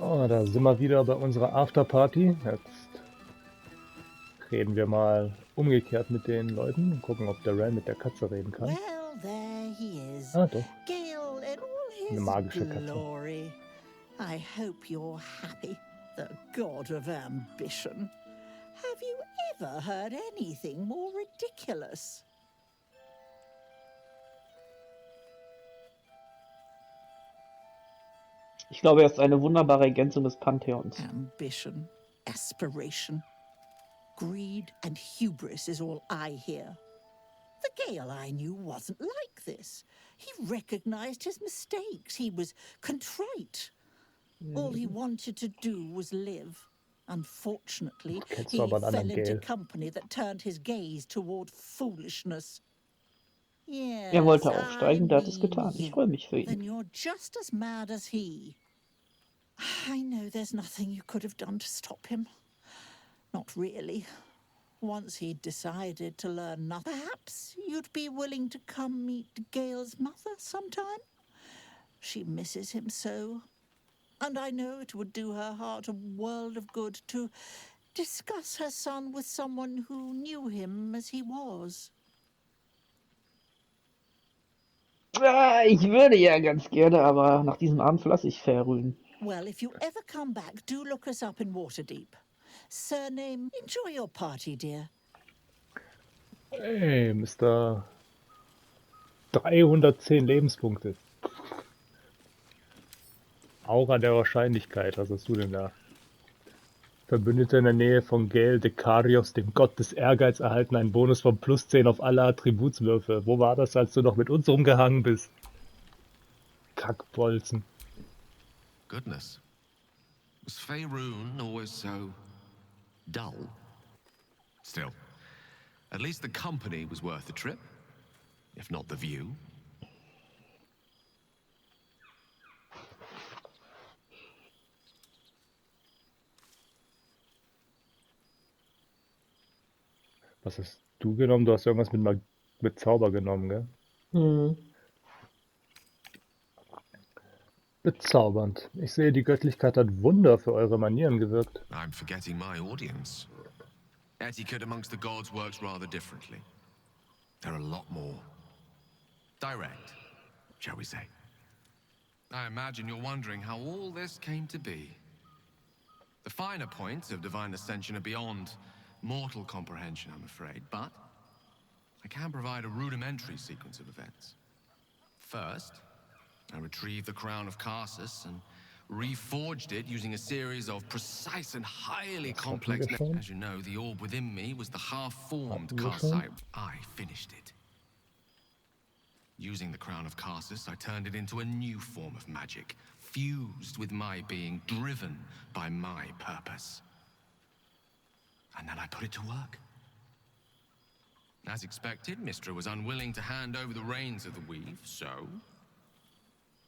Oh, da sind wir wieder bei unserer Afterparty. Jetzt reden wir mal umgekehrt mit den Leuten und gucken, ob der Ran mit der Katze reden kann. Well, there he is. Ah, doch. Gale in all Eine his magische Katze. glory. I hope you're happy, the god of ambition. Have you ever heard anything more ridiculous? Ich glaube, er ist eine wunderbare Ergänzung des Pantheons. Ambition, aspiration, greed and hubris is all I hear. The Gale I knew wasn't like this. He recognized his mistakes. He was contrite. All he wanted to do was live. Unfortunately, Kennst he du aber einen fell anderen into Gale? company that turned his gaze toward foolishness. Yes, Er wollte aufsteigen, der hat es I getan. mean Ich you. freue mich für Then ihn. you're just as mad as he. I know there's nothing you could have done to stop him. Not really. Once he'd decided to learn nothing, perhaps you'd be willing to come meet Gale's mother sometime? She misses him so. And I know it would do her heart a world of good to discuss her son with someone who knew him as he was. Ich würde ja ganz gerne, aber nach diesem Abend verlasse ich Faerun. Well, if you ever come back, do look us up in Waterdeep. Surname, enjoy your party, dear. Hey, Mr. 310 Lebenspunkte. Aura der Wahrscheinlichkeit, was hast du denn da? Verbündete in der Nähe von Gale Dekarios, dem Gott des Ehrgeiz, erhalten einen Bonus von +10 auf alle Attributswürfe. Wo war das, als du noch mit uns rumgehangen bist? Kackbolzen. Goodness. Was Faerun always so dull? Still, at least the company was worth the trip, if not the view. Was hast du genommen? Du hast irgendwas mit Zauber genommen, gell? Bezaubernd. Ich sehe, die Göttlichkeit hat Wunder für eure Manieren gewirkt. I'm forgetting my audience. Etiquette amongst the gods works rather differently. They're a lot more direct, shall we say. I imagine you're wondering how all this came to be. The finer points of divine ascension are beyond mortal comprehension, I'm afraid, but I can provide a rudimentary sequence of events. First, I retrieved the crown of Karsus and reforged it using a series of precise and highly complex... As you know, the orb within me was the half-formed Karsite. I finished it. Using the crown of Karsus, I turned it into a new form of magic, fused with my being, driven by my purpose. And then I put it to work. As expected, Mystra was unwilling to hand over the reins of the weave, so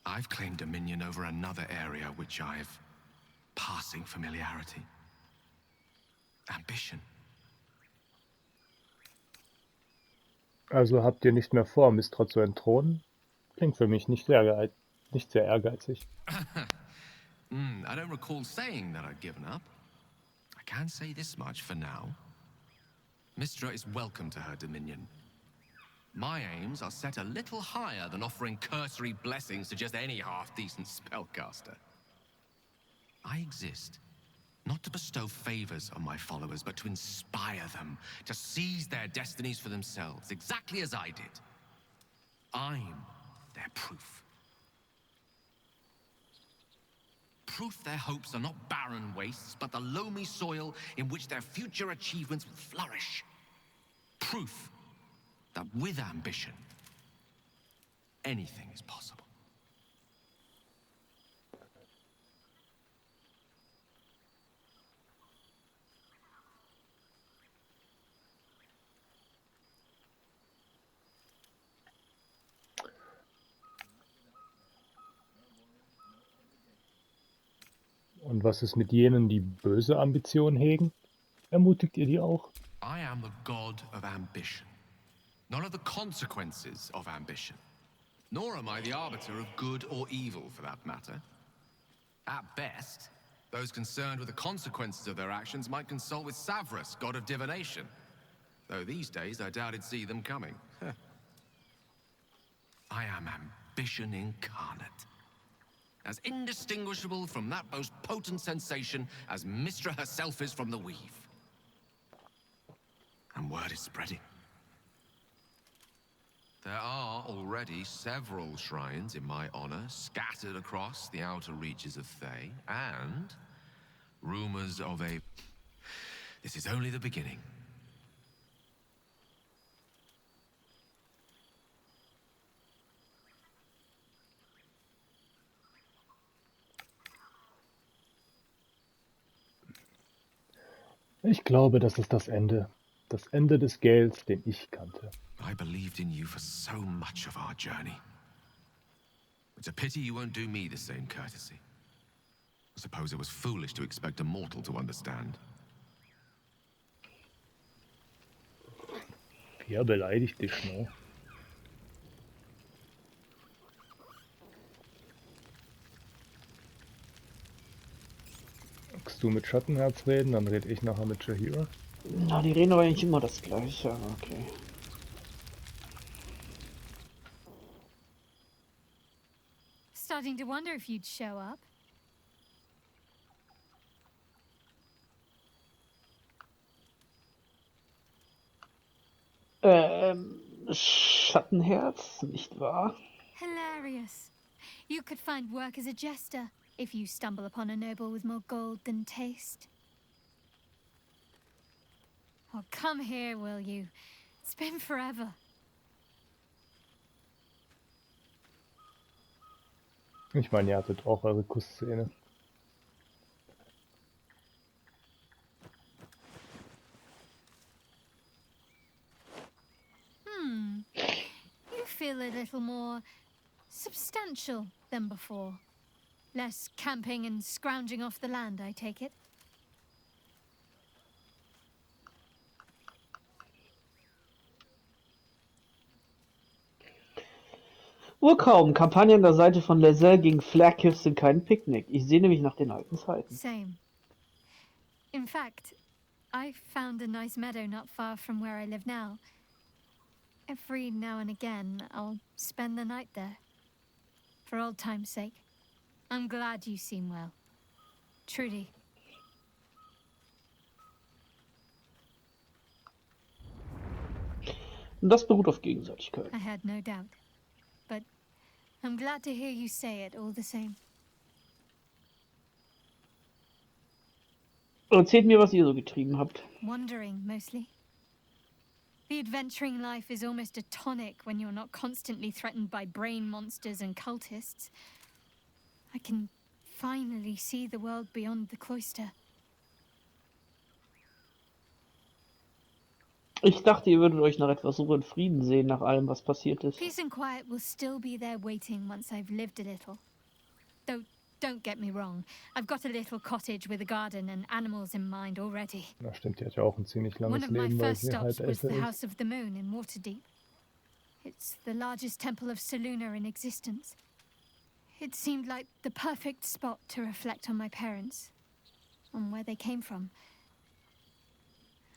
I've claimed dominion over another area which I've passing familiarity. Ambition. Also habt ihr nicht mehr vor, Mistra zu entthronen? Klingt für mich nicht sehr ehrgeizig. I don't recall saying that I'd given up. I can say this much for now. Mystra is welcome to her dominion. My aims are set a little higher than offering cursory blessings to just any half-decent spellcaster. I exist not to bestow favors on my followers, but to inspire them to seize their destinies for themselves, exactly as I did. I'm their proof. Proof their hopes are not barren wastes, but the loamy soil in which their future achievements will flourish. Proof that with ambition, anything is possible. Und was ist mit jenen, die böse Ambitionen hegen? Ermutigt ihr die auch? I am the god of ambition, not of the consequences of ambition. Nor am I the arbiter of good or evil, for that matter. At best, Those concerned with the consequences of their actions might consult with Savras, god of divination. Though these days, I doubt he'd see them coming. I am ambition incarnate. As indistinguishable from that most potent sensation as Mystra herself is from the weave. And word is spreading. There are already several shrines in my honor scattered across the outer reaches of Thay, and rumors of a... This is only the beginning. Ich glaube, das ist das Ende. Das Ende des Gels, den ich kannte. I believed in you for so much of our journey. It's a pity you won't do me the same courtesy. I suppose it was foolish to expect a mortal to understand. Wer beleidigt dich noch? Magst du mit Schattenherz reden, dann rede ich nachher mit Jaheira. Na, die reden aber eigentlich immer das Gleiche, aber okay. Starting to wonder if you'd show up. Schattenherz, nicht wahr? Hilarious. You could find work as a jester if you stumble upon a noble with more gold than taste. Oh, come here, will you? It's been forever. Ich meine, ihr hattet auch eure Kussszene. You feel a little more substantial than before. Less camping and scrounging off the land, I take it. Wohl kaum. Kampagne an der Seite von Lae'zel gegen Flairkiff sind kein Picknick. Ich sehne mich nach den alten Zeiten. Same. In fact, I found a nice meadow not far from where I live now. Every now and again, I'll spend the night there. For old time's sake. I'm glad you seem well. Trudy. Und das beruht auf Gegenseitigkeit. I had no doubt. But I'm glad to hear you say it all the same. Erzählt mir, was ihr so getrieben habt. Wandering, mostly. The adventuring life is almost a tonic when you're not constantly threatened by brain monsters and cultists. I can finally see the world beyond the cloister. Ich dachte, ihr würdet euch nach etwas Ruhe und Frieden sehen, nach allem, was passiert ist. Peace and quiet will still be there waiting once I've lived a little. Though, don't get me wrong. I've got a little cottage with a garden and animals in mind already. Na stimmt, die hat ja auch ein ziemlich One langes of my Leben, weil first sie stops halt was älter the ist. House of the Moon in Waterdeep. It's the largest temple of Selûne in existence. It seemed like the perfect spot to reflect on my parents, on where they came from.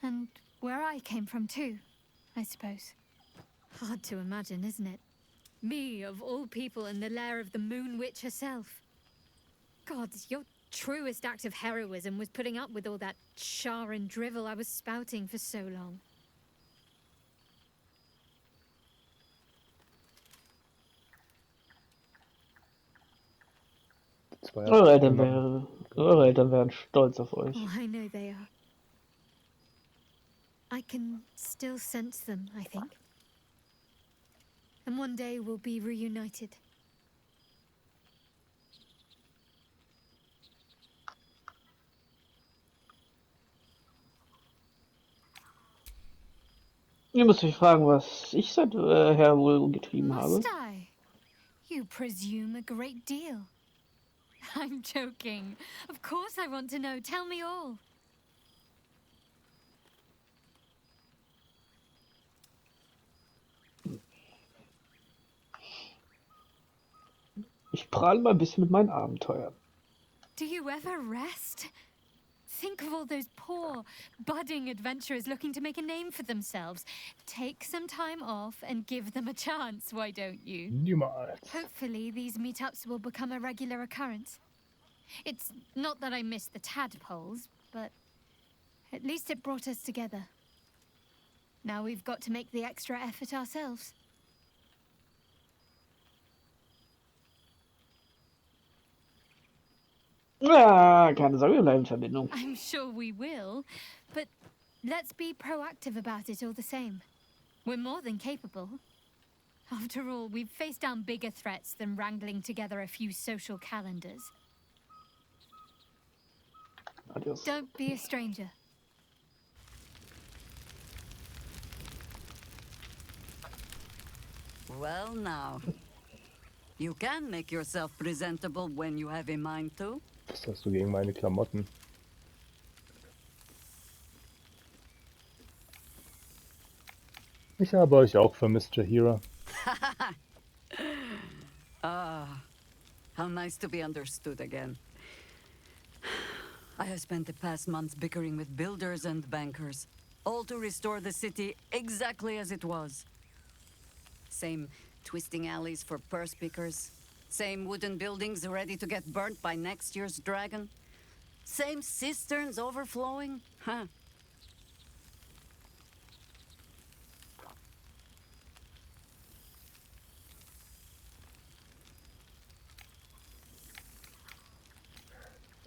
And where I came from too, I suppose. Hard to imagine, isn't it? Me, of all people, in the lair of the Moon Witch herself. God, your truest act of heroism was putting up with all that char and drivel I was spouting for so long. Eure Eltern wären stolz auf euch. Oh, I know they are. I can still sense them, I think. And one day we'll be reunited. Ihr müsst euch fragen, was ich seither wohl getrieben habe. Must I? You presume a great deal. I'm joking. Of course I want to know. Tell me all. Ich prahle mal ein bisschen mit meinen Abenteuern. Do you ever rest? Think of all those poor, budding adventurers looking to make a name for themselves. Take some time off and give them a chance, why don't you? Niemals. Hopefully, these meetups will become a regular occurrence. It's not that I miss the tadpoles, but at least it brought us together. Now we've got to make the extra effort ourselves. Ja, keine Sorge, wir bleiben in Verbindung. I'm sure we will, but let's be proactive about it all the same. We're more than capable. After all, we've faced down bigger threats than wrangling together a few social calendars. Adios. Don't be a stranger. Well, now. You can make yourself presentable when you have a mind to. Was hast du gegen meine Klamotten? Ich habe euch auch vermisst, Jahira. How nice to be understood again. I have spent the past months bickering with builders and bankers, all to restore the city exactly as it was. Same twisting alleys for purse pickers, same wooden buildings ready to get burnt by next year's dragon, same cisterns overflowing, huh?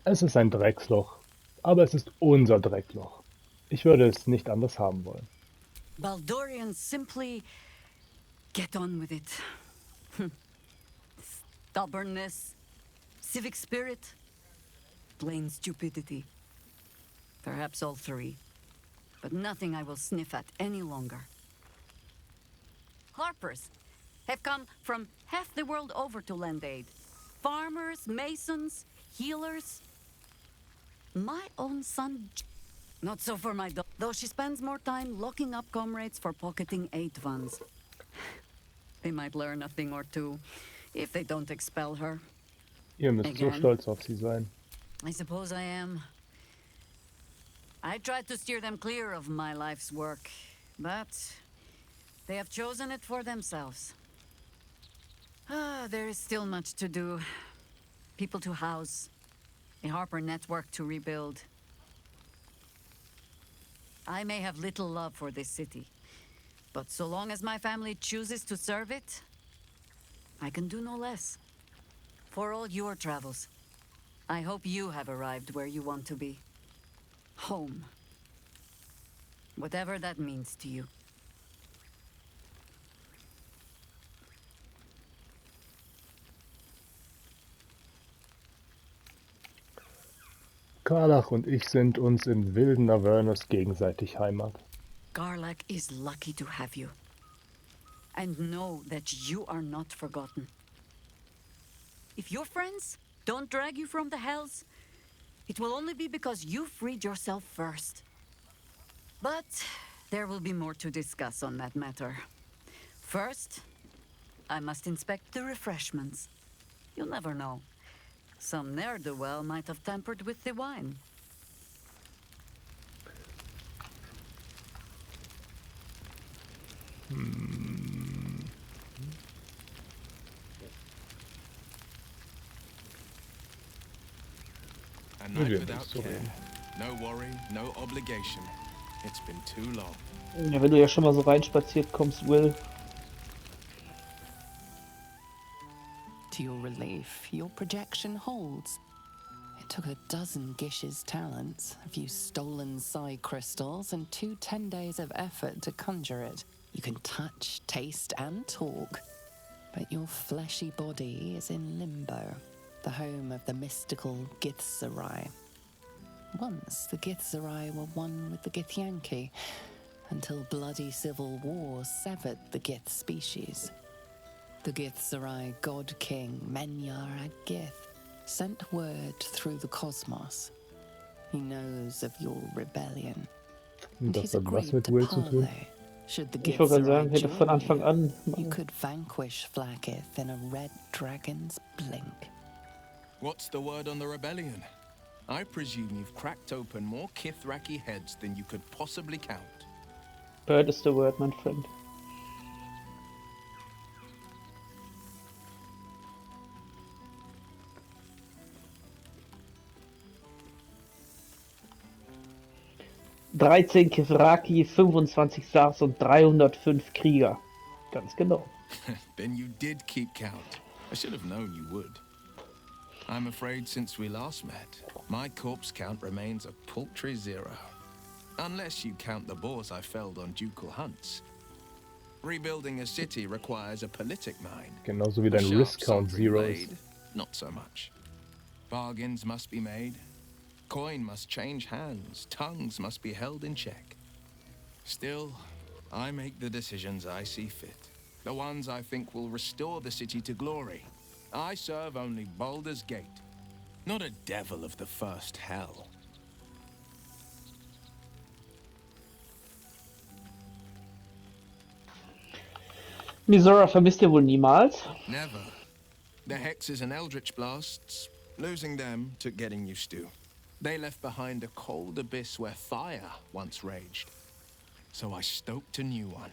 Es ist ein Drecksloch, aber es ist unser Dreckloch. Ich würde es nicht anders haben wollen. Baldurians simply get on with it. Stubbornness, civic spirit, plain stupidity. Perhaps all three, but nothing I will sniff at any longer. Harpers have come from half the world over to lend aid. Farmers, masons, healers. My own son, not so for my dog, though she spends more time locking up comrades for pocketing aid funds. They might learn a thing or two if they don't expel her. Ihr müsst so Again. stolz auf sie sein. I suppose I am. I tried to steer them clear of my life's work, but they have chosen it for themselves. There is still much to do. People to house, a Harper network to rebuild. I may have little love for this city, but so long as my family chooses to serve it, I can do no less. For all your travels, I hope you have arrived where you want to be. Home. Whatever that means to you. Karlach und ich sind uns im wilden Avernus gegenseitig Heimat. Garlack is lucky to have you. And know that you are not forgotten. If your friends don't drag you from the hells, it will only be because you freed yourself first. But there will be more to discuss on that matter. First, I must inspect the refreshments. You'll never know. Some ne'er-do-well might have tampered with the wine. A Nur night wir without nicht so care. reden. No worry, no obligation. It's been too long. Ja, wenn du ja schon mal so reinspaziert kommst, Will. To your relief, your projection holds. It took a dozen Gish's talents, a few stolen psi crystals, and 10 days of effort to conjure it. You can touch, taste, and talk, but your fleshy body is in limbo, the home of the mystical Githzerai. Once the Githzerai were one with the Githyanki, until bloody civil war severed the Gith species. The Githzerai god king Menyar Ag-Gith sent word through the cosmos. He knows of your rebellion, Und and das he's hat was agreed mit to Will zu tun? parley. Should the Ich wollte gerade sagen, Githzerai hätte von join Anfang you, an. you could vanquish Flakith in a red dragon's blink. What's the word on the rebellion? I presume you've cracked open more Kithraki heads than you could possibly count. Bird is the word, mein Freund. ...13 Kithraki, 25 Sars und 305 Krieger. Ganz genau. Then you did keep count. I should have known you would. I'm afraid since we last met, my corpse count remains a paltry 0. Unless you count the boars I felled on ducal hunts. Rebuilding a city requires a politic mind. Genauso wie dein Risk Count Zero ist. Not so much. Bargains must be made. Coin must change hands. Tongues must be held in check. Still, I make the decisions I see fit. The ones I think will restore the city to glory. I serve only Baldur's Gate, not a devil of the first hell. Misora vermisst ihr wohl niemals? Never. The hexes and eldritch blasts, losing them took getting used to. They left behind a cold abyss where fire once raged. So I stoked a new one.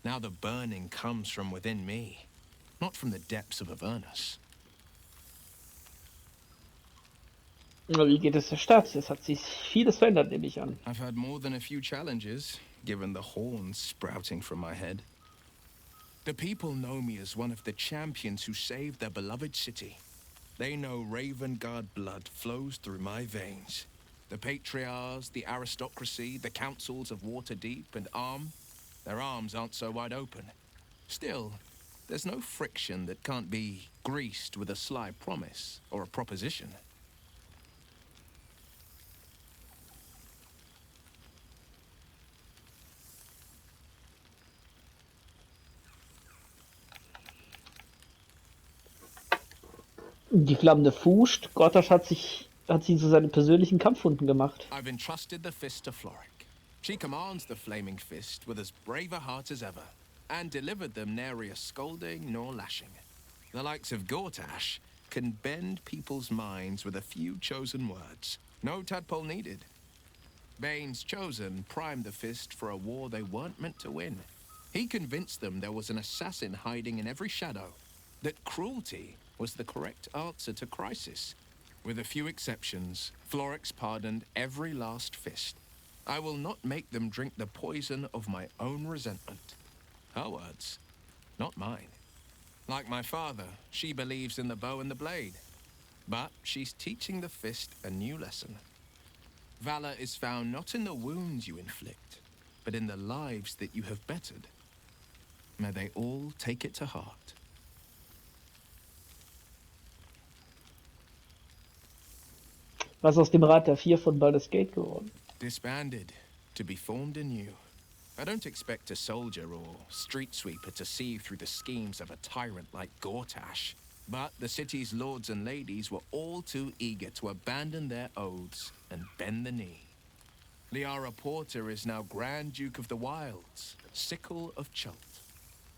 Now the burning comes from within me, not from the depths of Avernus. Wie geht es der Stadt? Es hat sich vieles verändert, nehme ich an. I've had more than a few challenges, given the horns sprouting from my head. The people know me as one of the champions who saved their beloved city. They know Ravengard blood flows through my veins. The patriarchs, the aristocracy, the councils of Waterdeep and Arm, their arms aren't so wide open. Still, there's no friction that can't be greased with a sly promise or a proposition. Die flammende Fust. Gottasch hat sie zu seinen persönlichen Kampfhunden gemacht. I've entrusted the fist to Floric. She commands the flaming fist with as brave a heart as ever, and delivered them nary a scolding nor lashing. The likes of Gortash can bend people's minds with a few chosen words. No tadpole needed. Bane's chosen primed the fist for a war they weren't meant to win. He convinced them there was an assassin hiding in every shadow, that cruelty was the correct answer to crisis. With a few exceptions, Florix pardoned every last fist. I will not make them drink the poison of my own resentment. Her words, not mine. Like my father, she believes in the bow and the blade. But she's teaching the fist a new lesson. Valor is found not in the wounds you inflict, but in the lives that you have bettered. May they all take it to heart. Was aus dem Rat der Vier von Baldur's Gate geworden? Disbanded, to be formed anew. I don't expect a soldier or street sweeper to see through the schemes of a tyrant like Gortash. But the city's lords and ladies were all too eager to abandon their oaths and bend the knee. Liara Porter is now Grand Duke of the Wilds, Sickle of Chult.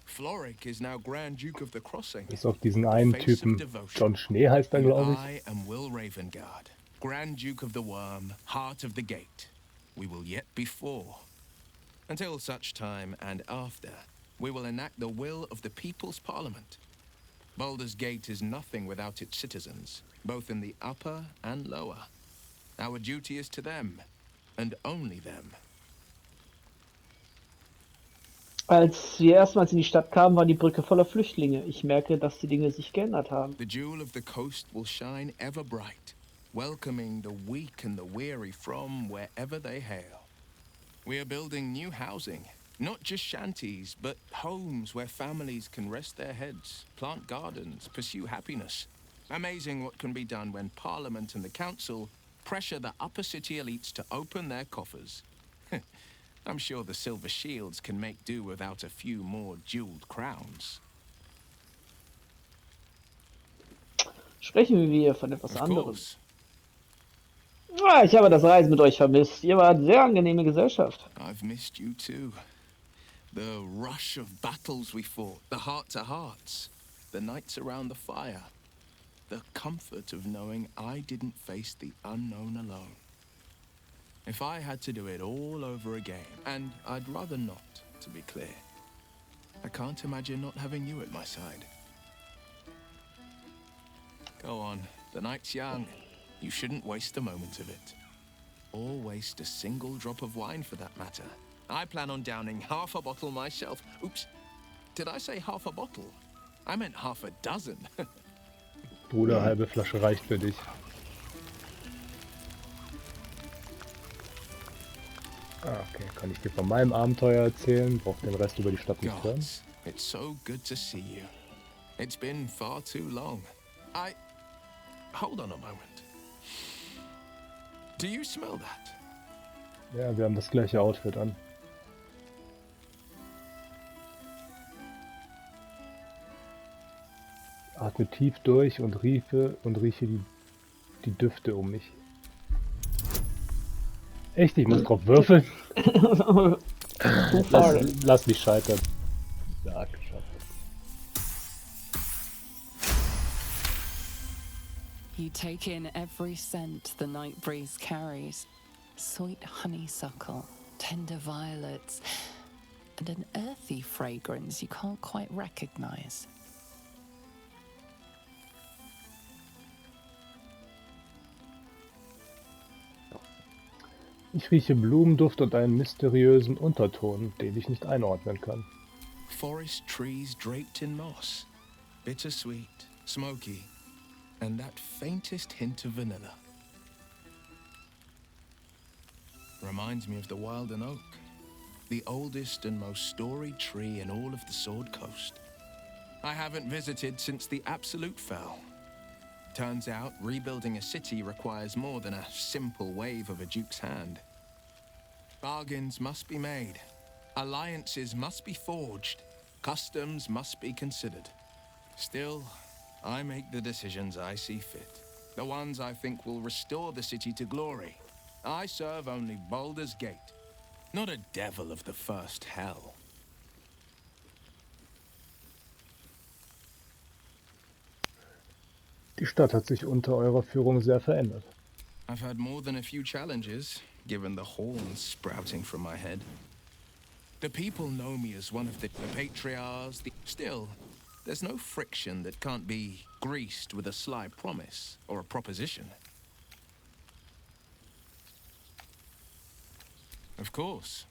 Floric is now Grand Duke of the Crossing. Bis auf diesen einen Typen, John Schnee heißt er, glaube ich. I am Will Ravengard, Grand Duke of the Worm, Heart of the Gate. We will yet be four. Until such time and after, we will enact the will of the People's Parliament. Baldur's Gate is nothing without its citizens, both in the upper and lower. Our duty is to them, and only them. Als wir erstmals in die Stadt kamen, war die Brücke voller Flüchtlinge. Ich merke, dass die Dinge sich geändert haben. The jewel of the coast will shine ever bright, welcoming the weak and the weary from wherever they hail. We are building new housing, not just shanties, but homes where families can rest their heads, plant gardens, pursue happiness. Amazing what can be done when Parliament and the Council pressure the upper city elites to open their coffers. I'm sure the Silver Shields can make do without a few more jeweled crowns. Sprechen wir von etwas Of anderem. course. Ich habe das Reisen mit euch vermisst. Ihr wart sehr angenehme Gesellschaft. I've missed you too. The rush of battles we fought, the heart-to-hearts, the nights around the fire, the comfort of knowing I didn't face the unknown alone. If I had to do it all over again, and I'd rather not, to be clear, I can't imagine not having you at my side. Go on, the night's young. You shouldn't waste a moment of it. Or waste a single drop of wine for that matter. I plan on downing half a bottle myself. Oops, did I say half a bottle? I meant half a dozen. Bruder, halbe Flasche reicht für dich. Ah, okay, kann ich dir von meinem Abenteuer erzählen, braucht den Rest über die Stadt nicht hören. Gods, it's so good to see you. It's been far too long. Hold on a moment. Do you smell that? Ja, wir haben das gleiche Outfit an. Atme tief durch und rieche die Düfte um mich. Echt? Ich muss drauf würfeln? Lass mich scheitern. Ja, geschafft. You take in every scent the night breeze carries. Sweet honeysuckle, tender violets, and an earthy fragrance you can't quite recognize. Ich rieche Blumenduft und einen mysteriösen Unterton, den ich nicht einordnen kann. Forest trees draped in moss. Bittersweet, smoky, and that faintest hint of vanilla. Reminds me of the Wilden Oak, the oldest and most storied tree in all of the Sword Coast. I haven't visited since the Absolute fell. Turns out, rebuilding a city requires more than a simple wave of a duke's hand. Bargains must be made. Alliances must be forged. Customs must be considered. Still, I make the decisions I see fit. The ones I think will restore the city to glory. I serve only Baldur's Gate, not a devil of the first hell. Die Stadt hat sich unter eurer Führung sehr verändert. I've had more than a few challenges, given the horns sprouting from my head. The people know me as one of the patriarchs. Still, there's no friction that can't be greased with a sly promise or a proposition. Of course.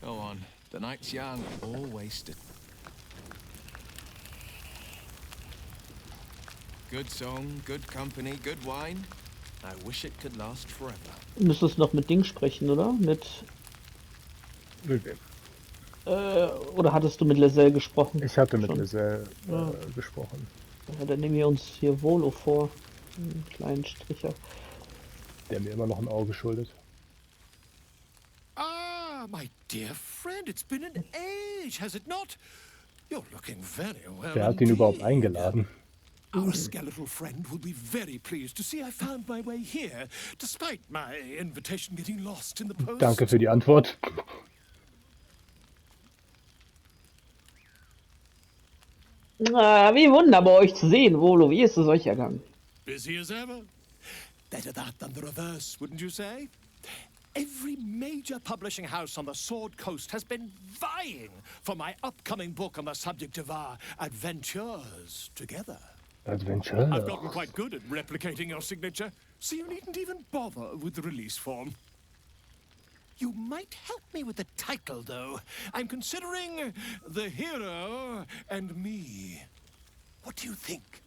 Go on. The night's young. All wasted. Good song, good company, good wine. I wish it could last forever. Du müsstest noch mit Ding sprechen, oder? Mit wem? Oder hattest du mit Lezelle gesprochen? Ich hatte mit Schon. Lezelle gesprochen. Ja, dann nehmen wir uns hier Volo vor. Einen kleinen Stricher. Der mir immer noch ein Auge schuldet. Ah, my dear friend, it's been an age, has it not? You're looking very well. Wer hat ihn überhaupt eingeladen? Our skeletal friend will be very pleased to see I found my way here, despite my invitation getting lost in the post. Danke für die Antwort. Wie wunderbar euch zu sehen, Volo. Wie ist es euch ergangen? Busy as ever. Better that than the reverse, wouldn't you say? Every major publishing house on the Sword Coast has been vying for my upcoming book on the subject of our adventures together. Adventure? I've gotten quite good at replicating your signature, so you needn't even bother with the release form. You might help me with the title, though. I'm considering The Hero and Me. What do you think?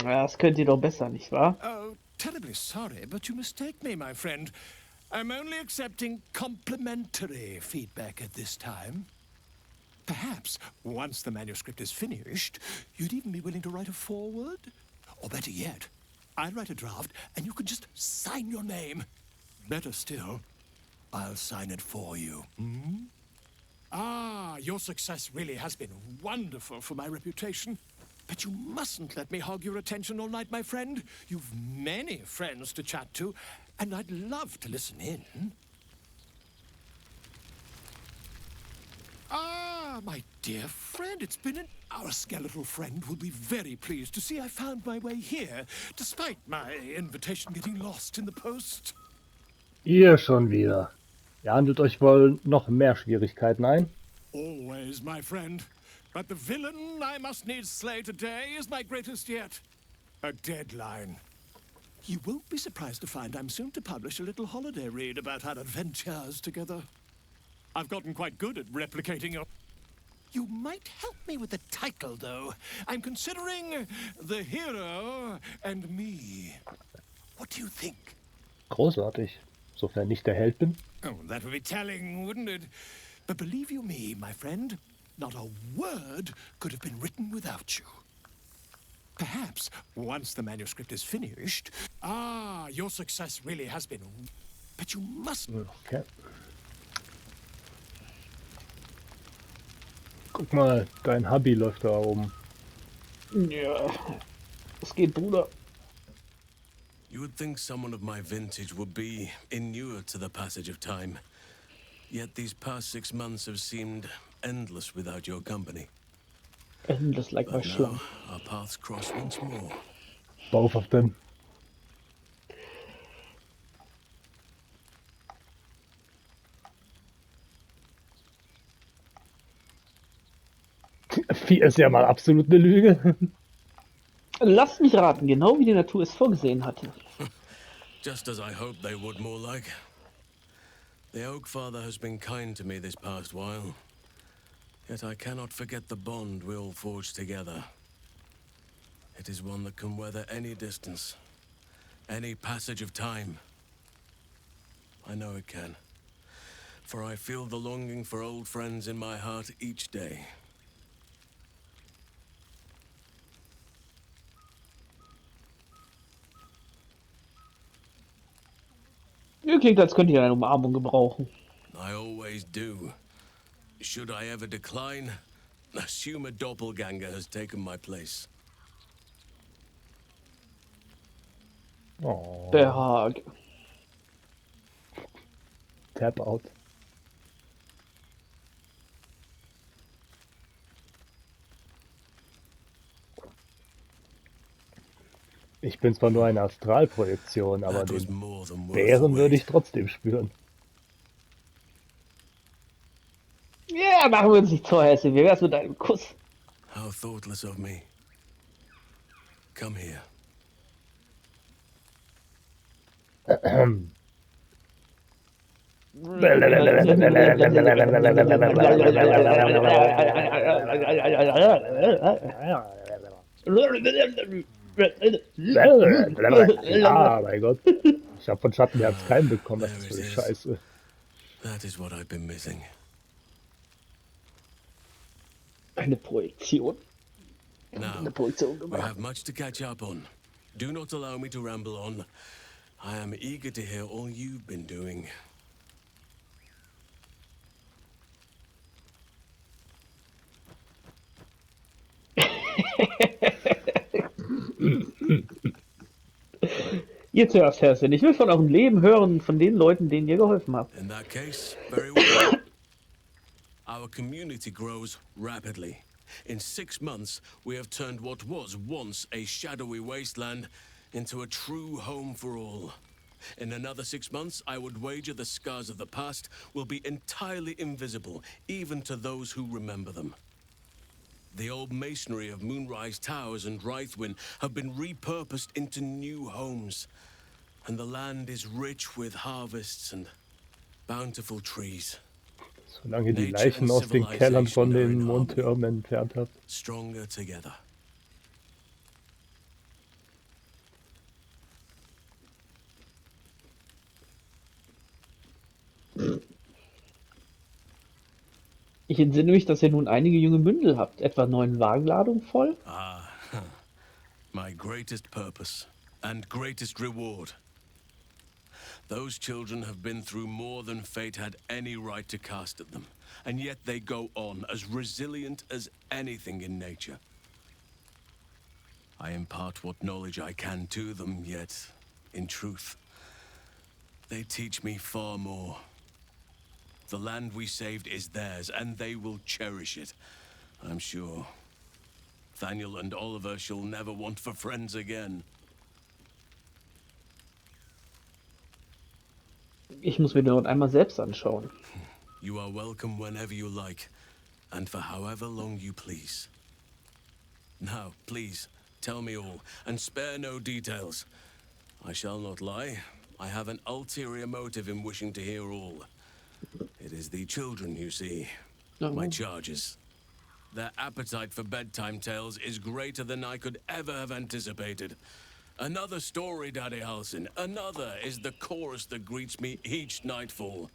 Das könnt ihr doch besser, nicht wahr? Oh, terribly sorry, but you mistake me, my friend. I'm only accepting complimentary feedback at this time. Perhaps, once the manuscript is finished, you'd even be willing to write a foreword? Or better yet, I'll write a draft and you can just sign your name. Better still, I'll sign it for you. Ah, your success really has been wonderful for my reputation. But you mustn't let me hog your attention all night, my friend. You've many friends to chat to, and I'd love to listen in. Ah, my dear friend, it's been an... Our skeletal friend will be very pleased to see I found my way here, despite my invitation getting lost in the post. Ihr schon wieder. Ihr handelt euch wohl noch mehr Schwierigkeiten ein? Always, my friend. But the villain I must needs slay today is my greatest yet. A deadline. You won't be surprised to find I'm soon to publish a little holiday read about our adventures together. I've gotten quite good at replicating your... You might help me with the title, though. I'm considering The Hero and Me. What do you think? Großartig. Sofern nicht der Held bin. Oh, that would be telling, wouldn't it? But believe you me, my friend, not a word could have been written without you. Perhaps, once the manuscript is finished... Ah, your success really has been... But you must... Okay. Guck mal, dein Hubby läuft da oben. Ja, es geht, Bruder. You would think someone of my vintage would be inured to the passage of time. Yet these past 6 months have seemed endless without your company. Endless like my But schlong. now our paths cross once more. Both of them. Vieh ist ja mal absolut eine Lüge. Lasst mich raten, genau wie die Natur es vorgesehen hatte. Just as I hoped they would, more like. The Oak Father has been kind to me this past while. Yet I cannot forget the bond we all forged together. It is one that can weather any distance, any passage of time. I know it can, for I feel the longing for old friends in my heart each day. Ihr klingt, als könnt ihr eine Umarmung gebrauchen. I always do. Should I ever decline, assume a doppelganger has taken my place. Oh, Der Hag. Tap out. Ich bin zwar nur eine Astralprojektion, aber That was den more than worth the Bären würde wait. ich trotzdem spüren. Ja, machen wir uns nicht zu hässlich. Wie wär's mit einem Kuss? How thoughtless of me. Come here. Ja, mein Gott. Ich habe von Schattenherz keinen bekommen. Was ist das für eine Scheiße? That is what I've been missing. Eine Projektion. Now, Eine Projektion we gemacht. have much to catch up on. Do not allow me to ramble on. I am eager to hear all you've been doing. Ihr zuerst, Herrchen. Ich will von eurem Leben hören, von den Leuten, denen ihr geholfen habt. In that case, very well. Our community grows rapidly. In 6 months, we have turned what was once a shadowy wasteland into a true home for all. In another 6 months, I would wager the scars of the past will be entirely invisible, even to those who remember them. The old masonry of Moonrise Towers and Rythwin have been repurposed into new homes, and the land is rich with harvests and bountiful trees. Solange ihr die Leichen aus den Kellern von den Mondtürmen entfernt habt. Stronger together. Ich entsinne mich, dass ihr nun einige junge Bündel habt. Etwa 9 Wagenladungen voll? Ah, my greatest purpose and greatest reward. Those children have been through more than fate had any right to cast at them, and yet they go on as resilient as anything in nature. I impart what knowledge I can to them, yet, in truth, they teach me far more. The land we saved is theirs, and they will cherish it, I'm sure. Thaniel and Oliver shall never want for friends again. Ich muss mir den Ort einmal selbst anschauen. You are welcome whenever you like, and for however long you please. Now, please, tell me all, and spare no details. I shall not lie. I have an ulterior motive in wishing to hear all. It is the children, you see. My charges. Their appetite for bedtime tales is greater than I could ever have anticipated. Another story, Daddy Halsin. Another is the chorus that greets me each nightfall.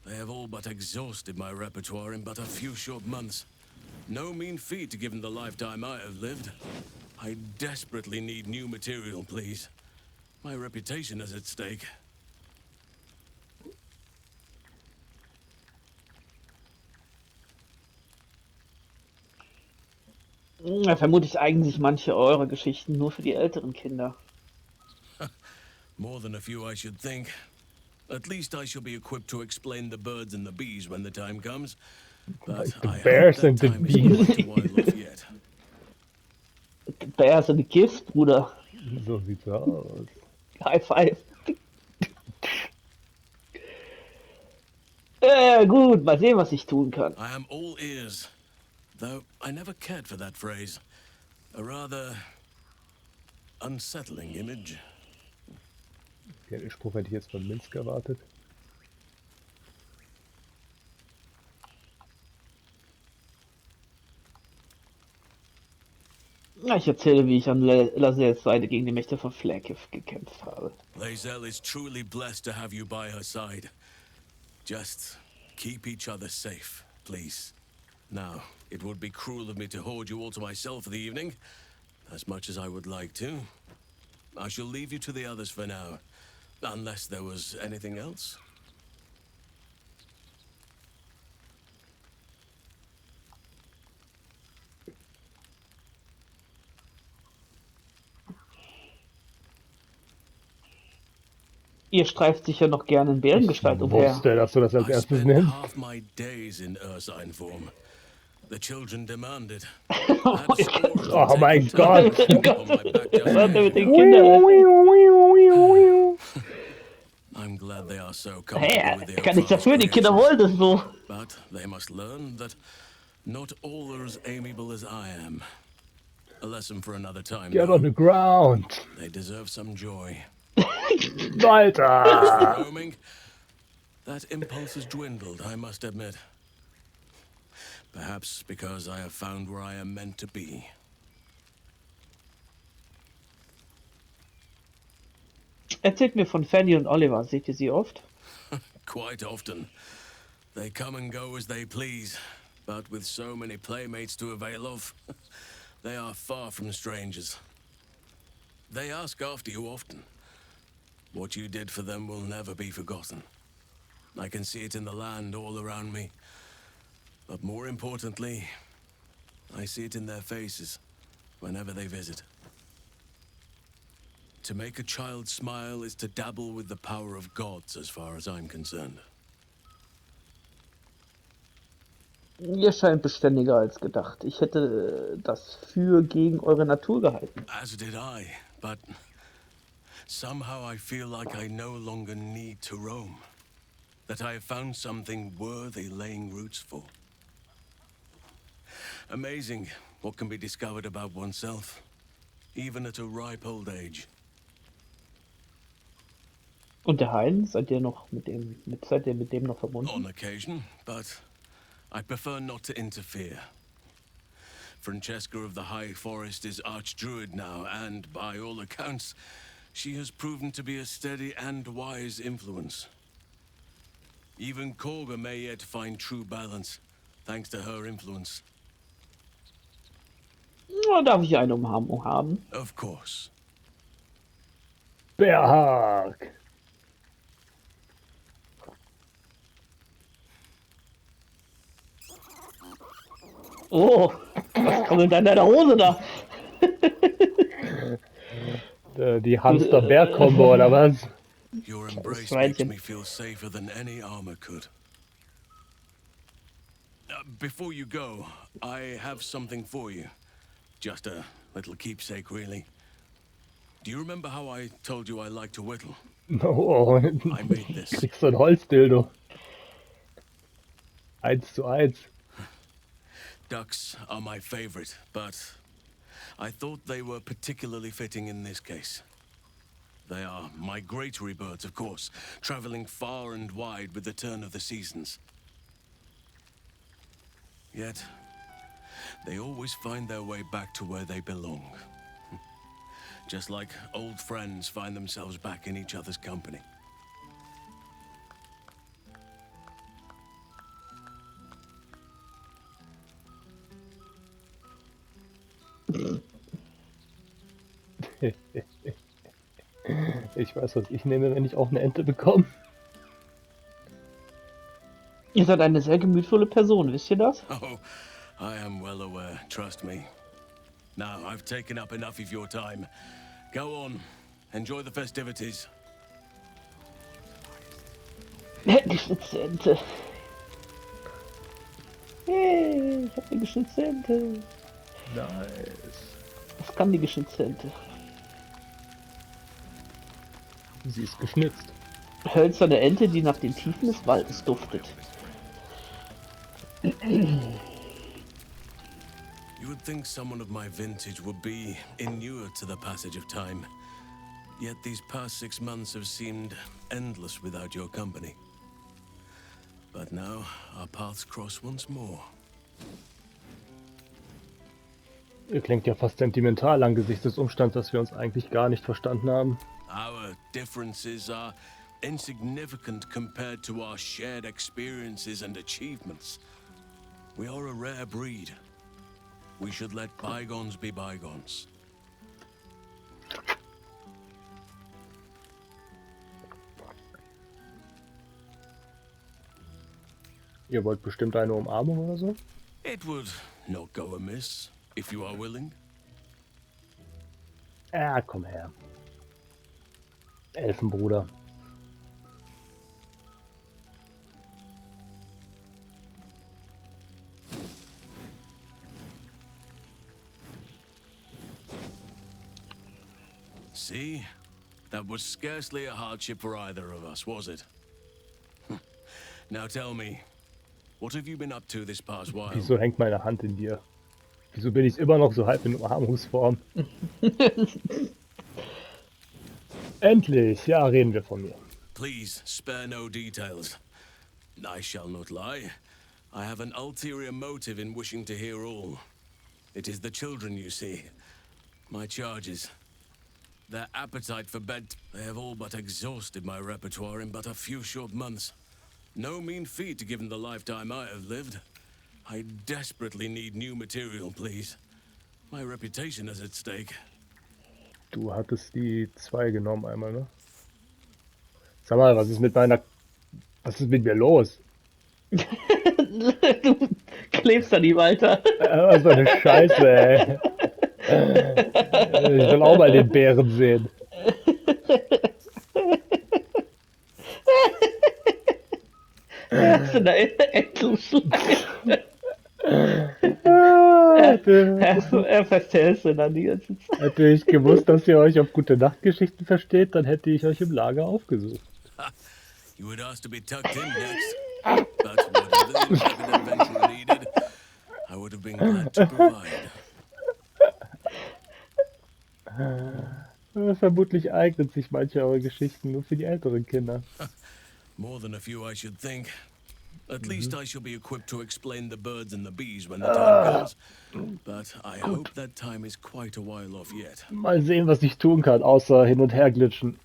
They have all but exhausted my repertoire in but a few short months. No mean feat given the lifetime I have lived. I desperately need new material, please. My reputation is at stake. Vermutlich eignen sich manche eurer Geschichten nur für die älteren Kinder. More than a few, I should think. At least I shall be equipped to explain the birds and the bees when the time comes. But The I bears hope that and the time is bees. quite a while off yet. Bears and the Gifts, Bruder. So sieht's aus. High five. Gut, mal sehen, was ich tun kann. I am all ears. Though I never cared for that phrase. A rather unsettling image. Ja, den Spruch hätte ich jetzt von Minsk erwartet. Ich erzähle, wie ich an Lasels Seite gegen die Mächte von Flaghiff gekämpft habe. Lae'zel is truly blessed to have you by her side. Just keep each other safe, please. Now, it would be cruel of me to hoard you all to myself for the evening, as much as I would like to. I shall leave you to the others for now, unless there was anything else. Ihr streift sicher noch gerne in Bärengestalt umher. Wusste, dass du das als I erstes spent nimmst. half my days in Ursine form. The children demanded. Oh mein Gott! Was hat er mit den Kindern? I'm glad they are so Hey, comfortable with er their kann nichts dafür, die Kinder wollen das so. But they must learn that not all are as amiable as I am. A lesson for another time. Get though. on the ground! They deserve some joy. Alter! Roaming, that impulse has dwindled, I must admit. Perhaps because I have found where I am meant to be. Erzählt mir von Fanny und Oliver. Seht ihr sie oft? Quite often. They come and go as they please, but with so many playmates to avail of, they are far from strangers. They ask after you often. What you did for them will never be forgotten. I can see it in the land all around me. But more importantly, I see it in their faces whenever they visit. To make a child smile is to dabble with the power of gods, as far as I'm concerned. Ihr scheint beständiger als gedacht. Ich hätte das für gegen eure Natur gehalten. As did I, but somehow I feel like I no longer need to roam. That I have found something worthy laying roots for. Amazing what can be discovered about oneself, even at a ripe old age. Und der Hein, seid ihr mit dem noch On verbunden? occasion, but I prefer not to interfere. Francesca of the High Forest is Archdruid now, and by all accounts, she has proven to be a steady and wise influence. Even Korga may yet find true balance, thanks to her influence. Na, darf ich eine Umarmung haben? Of course. Berghag! Oh, was kommt denn da in deiner Hose da? Die Hamster-Bär-Kombo, oder was? Your Kleines embrace makes Schweinchen. me feel safer than any armor could. Before you go, I have something for you. Just a little keepsake, really. Do you remember how I told you I like to whittle? Oh, I made this. kriegst du ein Holzdildo. 1:1. Ducks are my favorite, but I thought they were particularly fitting in this case. They are migratory birds, of course, traveling far and wide with the turn of the seasons. Yet, they always find their way back to where they belong. Just like old friends find themselves back in each other's company. Ich weiß, was ich nehme, wenn ich auch eine Ente bekomme. Ihr seid eine sehr gemütvolle Person, wisst ihr das? Oh, I am well aware, trust me. Now, I've taken up enough of your time. Go on, enjoy the festivities. Geschnitzte Ente. Hey, ich hab eine geschnitzte Ente. Nice. Was kann die geschnitzte Ente? Sie ist geschnitzt. Hölzerne Ente, die nach den Tiefen des Waldes duftet. You would think someone of my vintage would be inured to the passage of time. Yet these past 6 months have seemed endless without your company. But now, our paths cross once more. Ihr klingt ja fast sentimental angesichts des Umstands, dass wir uns eigentlich gar nicht verstanden haben. Our differences are insignificant compared to our shared experiences and achievements. We are a rare breed. We should let bygones be bygones. Ihr wollt bestimmt eine Umarmung oder so? It would not go amiss, if you are willing. Ja, komm her. Elfenbruder. See? That was scarcely a hardship for either of us, was it? Now tell me, what have you been up to this past while? Wieso hängt meine Hand in dir? Wieso bin ich immer noch so halb in Umarmungsform? Endlich! Ja, reden wir von mir. Please, spare no details. I shall not lie. I have an ulterior motive in wishing to hear all. It is the children, you see. My charges. Their appetite for bed, they have all but exhausted my repertoire in but a few short months. No mean feat given the lifetime I have lived. I desperately need new material, please. My reputation is at stake. Du hattest die 2 genommen einmal, ne? Sag mal, was ist mit mir los? Du klebst an ihm, Alter. Was für eine Scheiße, ey. Ich will auch mal den Bären sehen. Was für eine Entelschleife. Er festhältst du dann die ganze Zeit. Hätte ich gewusst, dass ihr euch auf gute Nachtgeschichten versteht, dann hätte ich euch im Lager aufgesucht. You would ask to be tucked in next. But whatever the intrepid adventurer needed, I would have been glad to provide. Vermutlich eignet sich manche eurer Geschichten nur für die älteren Kinder. More than a few, I should think. At least I shall be equipped to explain the birds and the bees when the time comes. But I hope that time is quite a while off yet. Mal sehen, was ich tun kann, außer hin und her glitschen.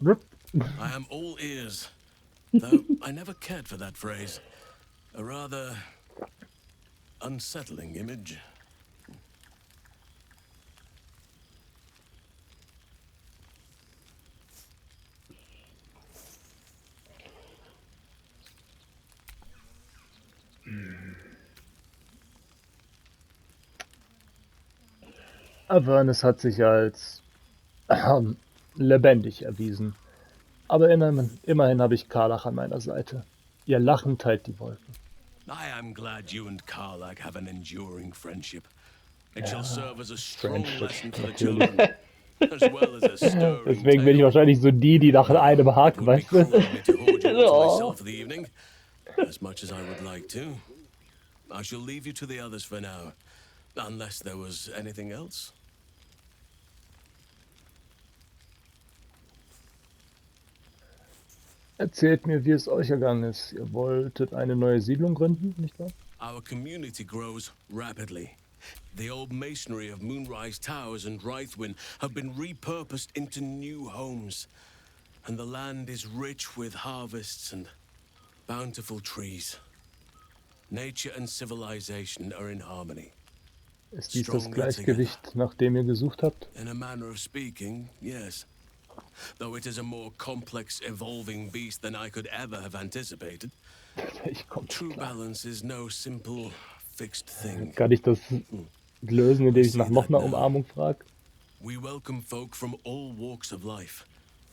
I am all ears. Though I never cared for that phrase. A rather unsettling image. Avernus hat sich als lebendig erwiesen. Aber immerhin habe ich Karlach an meiner Seite. Ihr Lachen teilt die Wolken. I am glad you and Karlach have an enduring friendship. It shall Ja, serve as a strong Friendship, lesson for the natürlich. children, as well as a stirring Deswegen bin ich tale. wahrscheinlich so die nach einem It Haken, would be weißt du? cruel of me to hoard you all to Oh. myself for the evening, as much as I would like to. I shall leave you to the others for now, unless there was anything else. Erzählt mir, wie es euch ergangen ist. Ihr wolltet eine neue Siedlung gründen, nicht wahr? Our community grows rapidly. The old masonry of Moonrise Towers and Rythwin have been repurposed into new homes, and the land is rich with harvests and bountiful trees. Nature and civilization are in harmony. Ist dies das Stronger Gleichgewicht, nach dem ihr gesucht habt? In a manner of speaking, yes. Though it is a more complex, evolving beast than I could ever have anticipated. Ich komm True klar. balance is no simple, fixed thing. Kann ich das lösen, indem ich nach noch einer Umarmung frage? We welcome folk from all walks of life.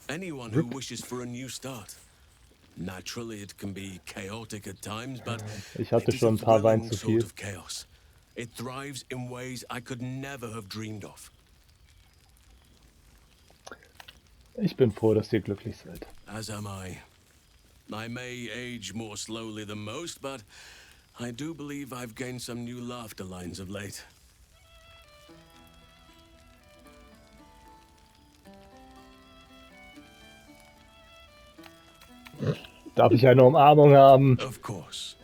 Anyone who wishes for a new start. Naturally, it can be chaotic at times, but Ich hatte it is schon a ein paar Wein thrilling zu sort viel. of chaos. It thrives in ways I could never have dreamed of. Ich bin froh, dass ihr glücklich seid. As am I. I may age more slowly than most, but I do believe I've gained some new laughter lines of late. Darf ich eine Umarmung haben? Of course.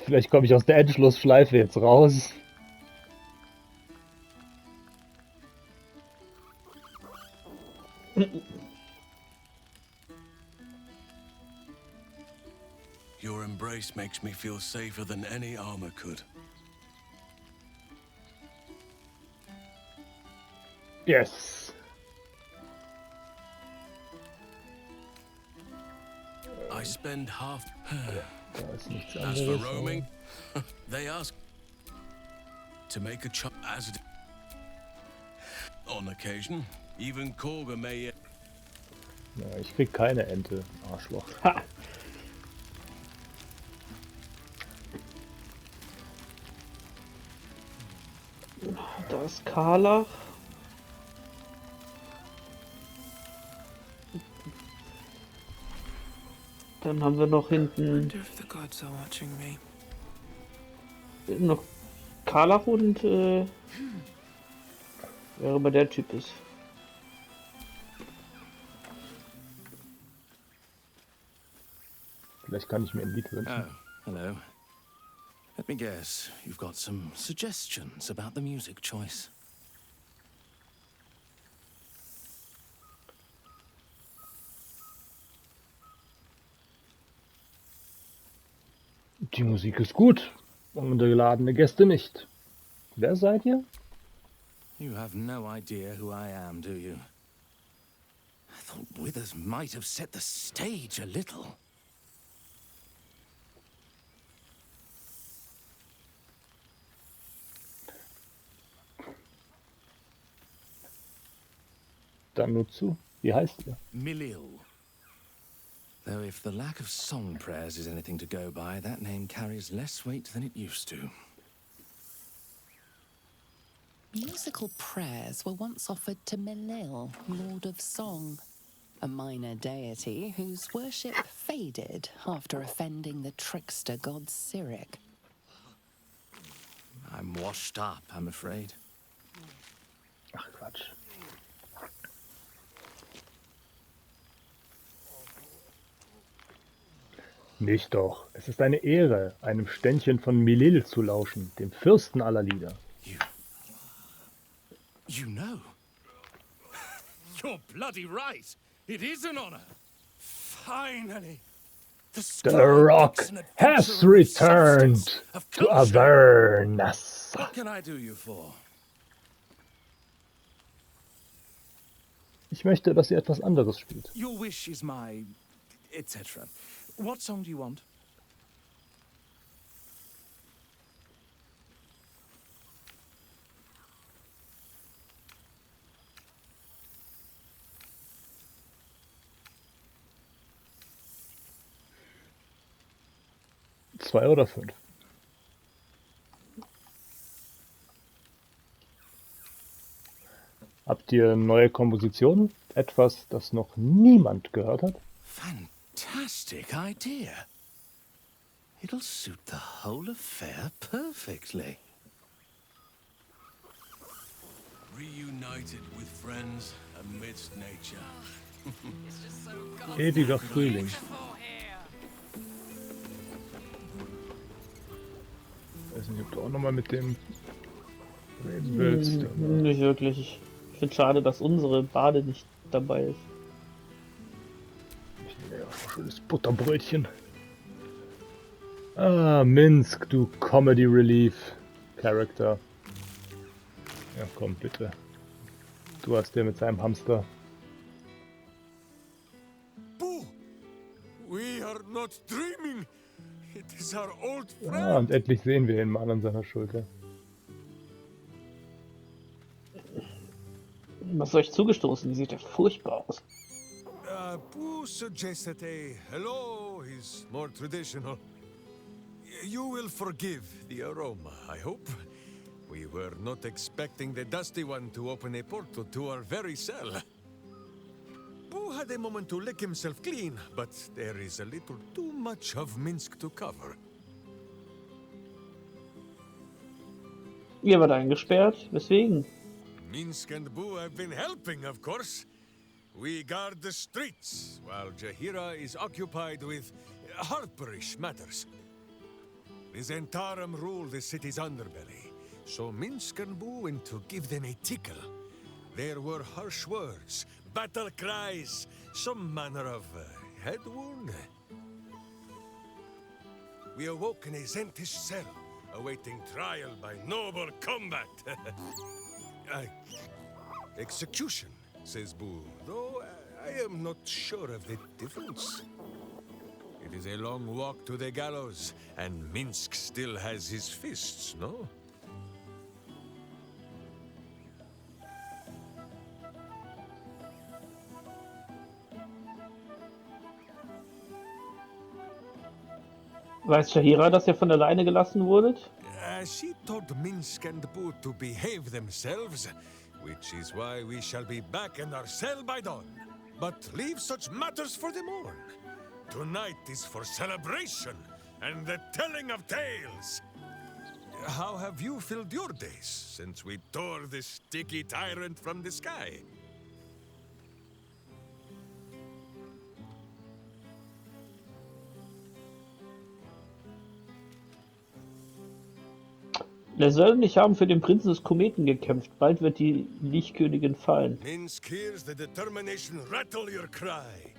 Vielleicht komme ich aus der Endschlussschleife jetzt raus. Your embrace makes me feel safer than any armor could. Yes. I spend half Da ist nichts as for anderes. roaming. They ask to make a as on occasion. Even Korga may Ja, ich krieg keine Ente, Arschloch. Ha. Da ist Karlach. Dann haben wir noch hinten noch Karlach und wer immer der Typ ist. Vielleicht kann ich mir ein Lied wünschen. Oh, hello. Let me guess, you've got some suggestions about the music choice. Die Musik ist gut. Ungeladene Gäste nicht. Wer seid ihr? You have no idea who I am, do you? I thought Withers might have set the stage a little. Dann nur zu. Wie heißt ihr? Milil. Though if the lack of song prayers is anything to go by, that name carries less weight than it used to. Musical prayers were once offered to Melil, Lord of Song, a minor deity whose worship faded after offending the trickster god Cyric. I'm washed up, I'm afraid. Ach Quatsch. Nicht doch. Es ist eine Ehre, einem Ständchen von Milil zu lauschen, dem Fürsten aller Lieder. You know? You're bloody right. It is an honor. Finally. The Rock has returned to Avernus. What can I do you for? Ich möchte, dass ihr etwas anderes spielt. Your wish is my... etc. What song do you want? 2 oder 5. Habt ihr neue Kompositionen? Etwas, das noch niemand gehört hat? Fantastic idea. It'll suit the whole affair perfectly. Reunited with friends amidst nature. Ewiger Frühling. Ich weiß nicht, ob du auch nochmal mit dem reden willst. Aber Nicht wirklich. Ich finde schade, dass unsere Bade nicht dabei ist. ich nehme ja auch ein schönes Butterbrötchen. Ah, Minsk, du Comedy Relief Character. Ja, komm, bitte. Du hast den mit seinem Hamster. Boo! We are not dreaming. It is our old Ah, friend. und endlich sehen wir ihn mal an seiner Schulter. Was ist euch zugestoßen? Wie sieht der furchtbar aus? Boo suggested a hello is more traditional. You will forgive the aroma, I hope. We were not expecting the Dusty One to open a portal to our very cell. Boo had a moment to lick himself clean, but there is a little too much of Minsk to cover. Ihr wart eingesperrt? Weswegen? Minsk and Boo have been helping, of course. We guard the streets, while Jahira is occupied with harperish matters. The Zentarum rule the city's underbelly, so Minsk and Boo went to give them a tickle. There were harsh words, battle cries, some manner of head wound. We awoke in a Zentish cell, awaiting trial by noble combat. Execution, says Boo, though I am not sure of the difference. It is a long walk to the gallows, and Minsk still has his fists, no? Weiß Shahira, dass ihr von alleine gelassen wurdet? She told Minsk and Boo to behave themselves, which is why we shall be back in our cell by dawn. But leave such matters for the morn. Tonight is for celebration and the telling of tales. How have you filled your days since we tore this sticky tyrant from the sky? Lesel und ich haben für den Prinzen des Kometen gekämpft. Bald wird die Lichtkönigin fallen. Minsk hears the determination rattle your cry.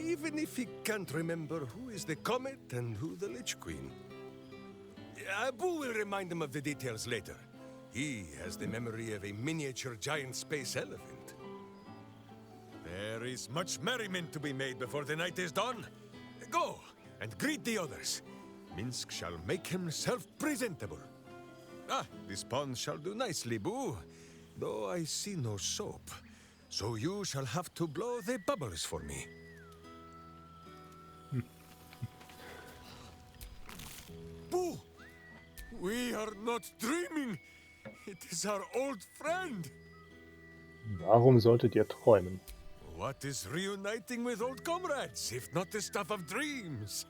Even if he can't remember who is the comet and who the Lich Queen. Boo will remind him of the details later. He has the memory of a miniature giant space elephant. There is much merriment to be made before the night is done. Go and greet the others. Minsk shall make himself presentable. Ah, this pond shall do nicely, Boo. Though I see no soap. So you shall have to blow the bubbles for me. Boo! We are not dreaming. It is our old friend. Warum solltet ihr träumen? What is reuniting with old comrades, if not the stuff of dreams?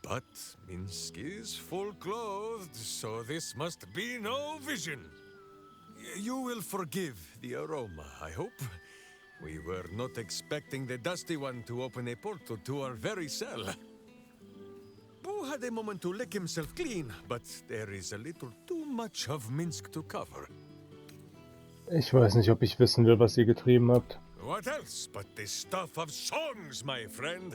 But Minsk is full-clothed, so this must be no vision. You will forgive the aroma, I hope. We were not expecting the Dusty One to open a portal to our very cell. Boo had a moment to lick himself clean, but there is a little too much of Minsk to cover. Ich weiß nicht, ob ich wissen will, was ihr getrieben habt. What else but the stuff of songs, my friend?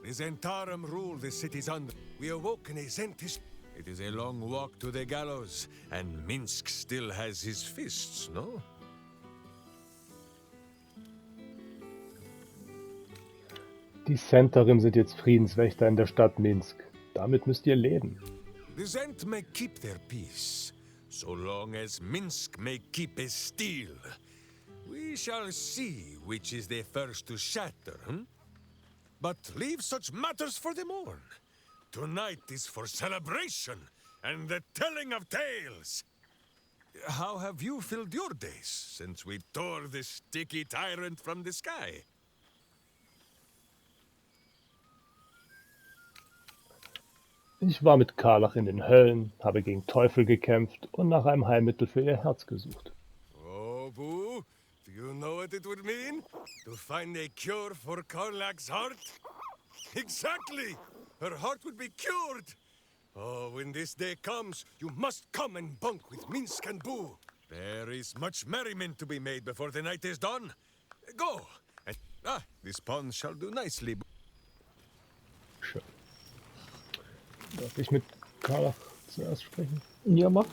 The Zentarum rule the city's under. We awoke in a Zentish. It is a long walk to the gallows, and Minsk still has his fists, no? Die Zentarim sind jetzt Friedenswächter in der Stadt Minsk. Damit müsst ihr leben. The Zent may keep their peace, so long as Minsk may keep his steel. We shall see which is the first to shatter, hm? But leave such matters for the morn. Tonight is for celebration and the telling of tales. How have you filled your days since we tore this sticky tyrant from the sky? Ich war mit Karlach in den Höllen, habe gegen Teufel gekämpft und nach einem Heilmittel für ihr Herz gesucht. Oh, Boo, do you know what it would mean? To find a cure for Karlach's heart? Exactly! Her heart would be cured! Oh, when this day comes, you must come and bunk with Minsk and Boo. There is much merriment to be made before the night is done. Go! And, this pond shall do nicely. Schön. Darf ich mit Karlach zuerst sprechen? Ja, mach.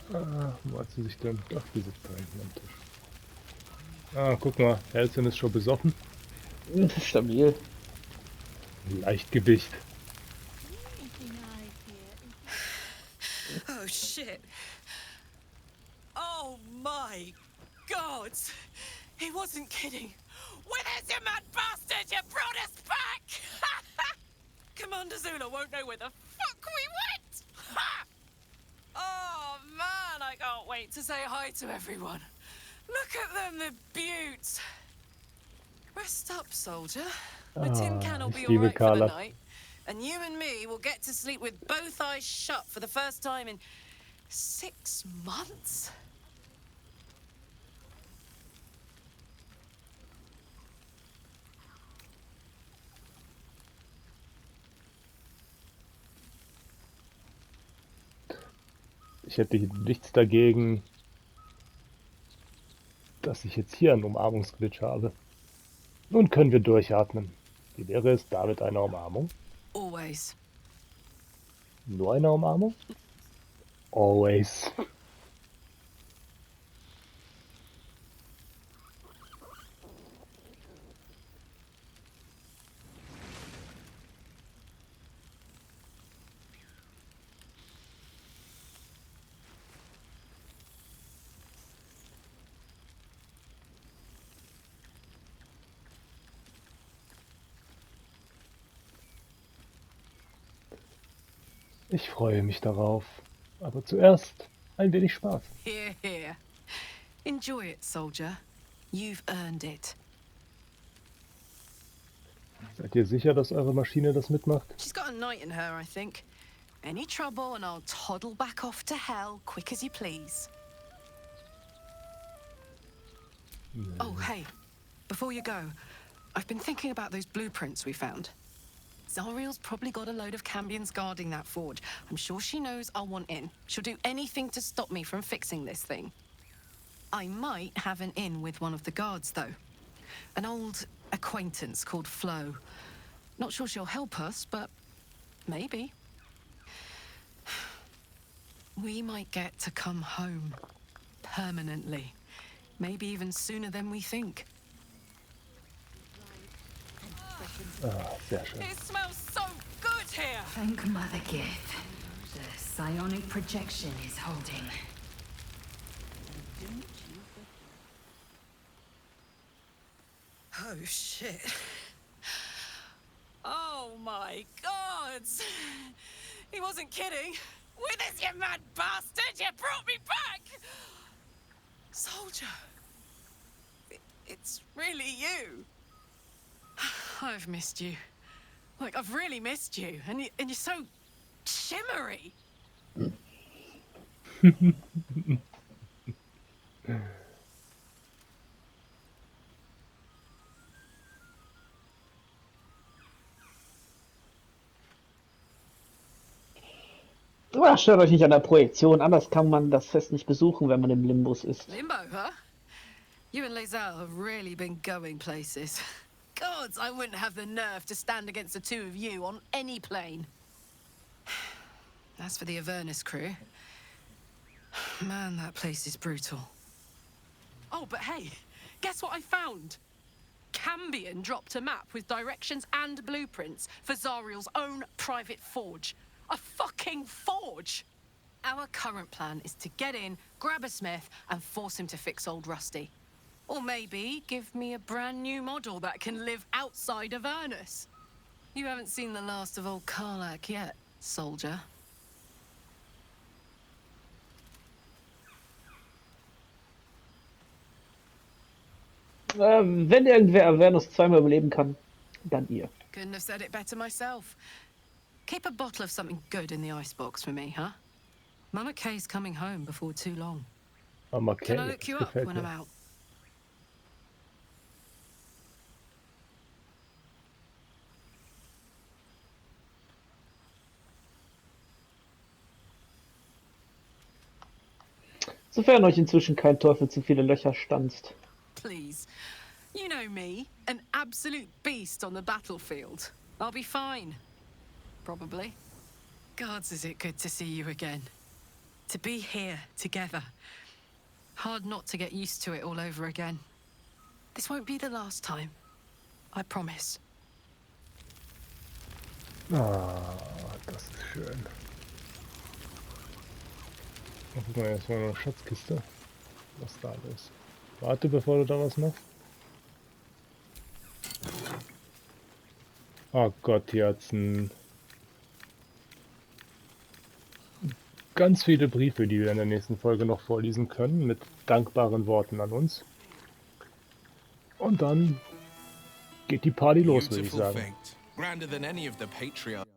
Wo hat sie sich denn? Ach, die sitzt da hinten am Tisch. Guck mal, Elsin ist schon besoffen. Stabil. Leichtgewicht. Oh, shit. Oh, my God. He wasn't kidding. Withers, you mad bastard! You brought us back! Commander Zula won't know where the fuck we went! Ha! Oh, man, I can't wait to say hi to everyone. Look at them, the beauts. Rest up, soldier. The tin can will be all right for the night. And you and me will get to sleep with both eyes shut for the first time in 6 months. Ich hätte nichts dagegen, dass ich jetzt hier einen Umarmungsglitch habe. Nun können wir durchatmen. Wie wäre es da mit einer Umarmung? Always. Nur eine Umarmung? Always. Ich freue mich darauf. Aber zuerst ein wenig Spaß. Here, here. Enjoy it, soldier. You've earned it. Seid ihr sicher, dass eure Maschine das mitmacht? She's got a knight in her, I think. Any trouble and I'll toddle back off to hell quick as you please. Oh, hey. Before you go, I've been thinking about those blueprints we found. Zariel's probably got a load of Cambions guarding that forge. I'm sure she knows I'll want in. She'll do anything to stop me from fixing this thing. I might have an in with one of the guards, though. An old acquaintance called Flo. Not sure she'll help us, but maybe. We might get to come home. Permanently. Maybe even sooner than we think. Sehr schön. It smells so good here! Thank Mother Gith. The psionic projection is holding. Oh, shit. Oh, my God! He wasn't kidding. Withers, you mad bastard! You brought me back! Soldier. It's really you. I've missed you. Like, I've really missed you. And you're so shimmery. Stört euch nicht an der Projektion, anders kann man das Fest nicht besuchen, wenn man im Limbus ist. Limbo, huh? You and Lazelle have really been going places. Gods, I wouldn't have the nerve to stand against the two of you on any plane. As for the Avernus crew, man, that place is brutal. Oh, but hey, guess what I found? Cambion dropped a map with directions and blueprints for Zariel's own private forge. A fucking forge! Our current plan is to get in, grab a smith, and force him to fix old Rusty. Or maybe give me a brand new model that can live outside of Ernest. You haven't seen the last of old Karlak yet, soldier. Wenn irgendwer Avernus zweimal überleben kann, dann ihr. Couldn't have said it better myself. Keep a bottle of something good in the icebox for me, huh? Mama Kay's coming home before too long. Mama Can I Kay, look you das up gefällt when I'm mir. out? Sofern euch inzwischen kein Teufel zu viele Löcher stanzt. Please. You know me, an absolute beast on the battlefield. I'll be fine. Probably. Gods, is it good to see you again. To be here, together. Hard not to get used to it all over again. This won't be the last time. I promise. Ah, das ist schön. Guck mal, jetzt mal eine Schatzkiste. Was da ist. Warte, bevor du da was machst. Oh Gott, hier hat's ganz viele Briefe, die wir in der nächsten Folge noch vorlesen können, mit dankbaren Worten an uns. Und dann geht die Party los, würde ich Beautiful sagen. fate, grander than any of the patriarchs.